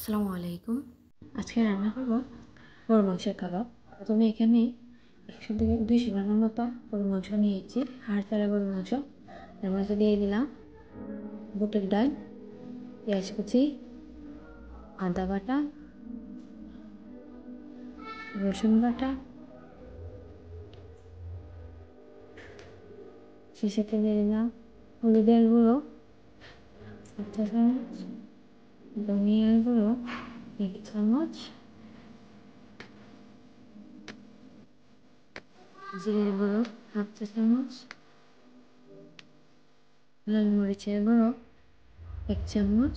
আসসালামু আলাইকুম। আজকে রান্না করব গরুর মাংসের কাবাব। প্রথমে এখানে 100 থেকে 200 গ্রামের মতো গরুর মাংস নিয়েছি, হাড় ছাড়া গরুর মাংস। এর মধ্যে দিয়ে দিলাম বুটের ডাল, পেঁয়াজ কুচি, আদা বাটা, রসুন বাটা, শেষেতে দিয়ে দিলাম হলুদের গুঁড়ো 1 চা চামচ, ধনিয়ার গুঁড়ো 1 চামচ, জিরের গুঁড়ো 1/2 চা চামচ, লাল মরিচের গুঁড়ো 1 চামচ,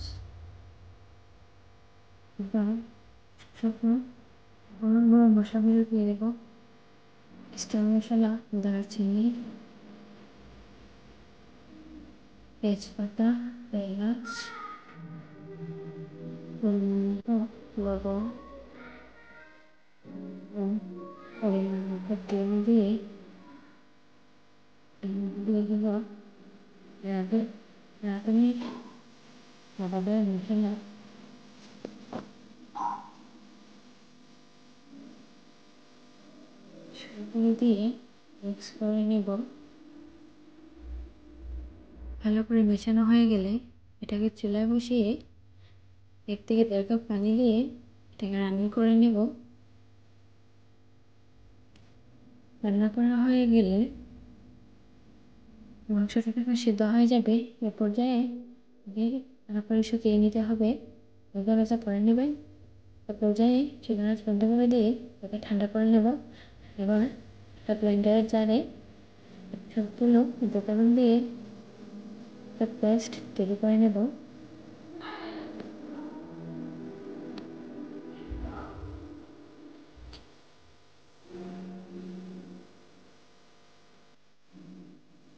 এবার শুকনো গুঁড়ো মশলাগুলো দিয়ে দেবো। স্টার মশলা, দারচিনি, তেজপাতা, এলাচ, লবণ, পরিমাণ মতো তেল দিয়ে দেবো রাঁধুনি ভাবে মশলা সবগুলো দিয়ে মিক্স করে নেব। ভালো করে মেশানো হয়ে গেলে এটাকে চুলায় বসিয়ে 1 থেকে 1.5 কাপ পানি দিয়ে এটাকে রান্না করে নেব। রান্না করা হয়ে গেলে মাংসটা যখন সিদ্ধ হয়ে যাবে এ পর্যায়ে তারপরে শুকিয়ে নিতে হবে। ভাজা করে নেবেন। এ পর্যায়ে চুলার আঁচ বন্ধ করে দিয়ে ওকে ঠান্ডা করে নেব। এবার একটা ব্লেন্ডারের জারে সবগুলো উপকরণ দিয়ে একটা পেস্ট তৈরি করে নেব।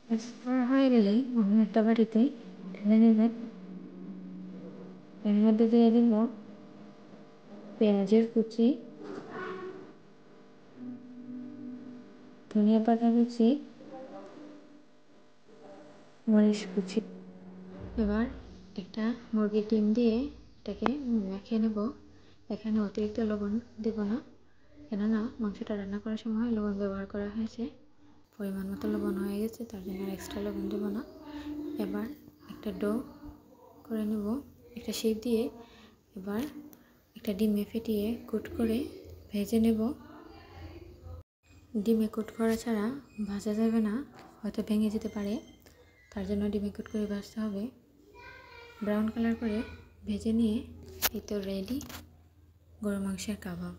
পেস্ট করা হয়ে গেলে অন্য একটা বাটিতে ঢেলে নেবেন। এর মধ্যে দিয়ে দেব পেঁয়াজের কুচি, ধনিয়া পাতা কুচি, মরিচ কুচি। এবার একটা মুরগির ডিম দিয়ে এটাকে মেখে নেব। এখানে অতিরিক্ত লবণ দেব না, কেননা মাংসটা রান্না করার সময় লবণ ব্যবহার করা হয়েছে। পরিমাণ মতো লবণ হয়ে গেছে, তার জন্য এক্সট্রা লবণ দেব না। এবার একটা ডো করে নেব একটা শেপ দিয়ে। এবার একটা ডিমে ফেটিয়ে কোট করে ভেজে নেব। ডিমে কোট করা ছাড়া ভাজা যাবে না, হয়তো ভেঙে যেতে পারে, তার জন্য ডিমে কোট করে ভাজতে হবে। ব্রাউন কালার করে ভেজে নিয়ে এই তো রেডি গরুর মাংসের কাবাব।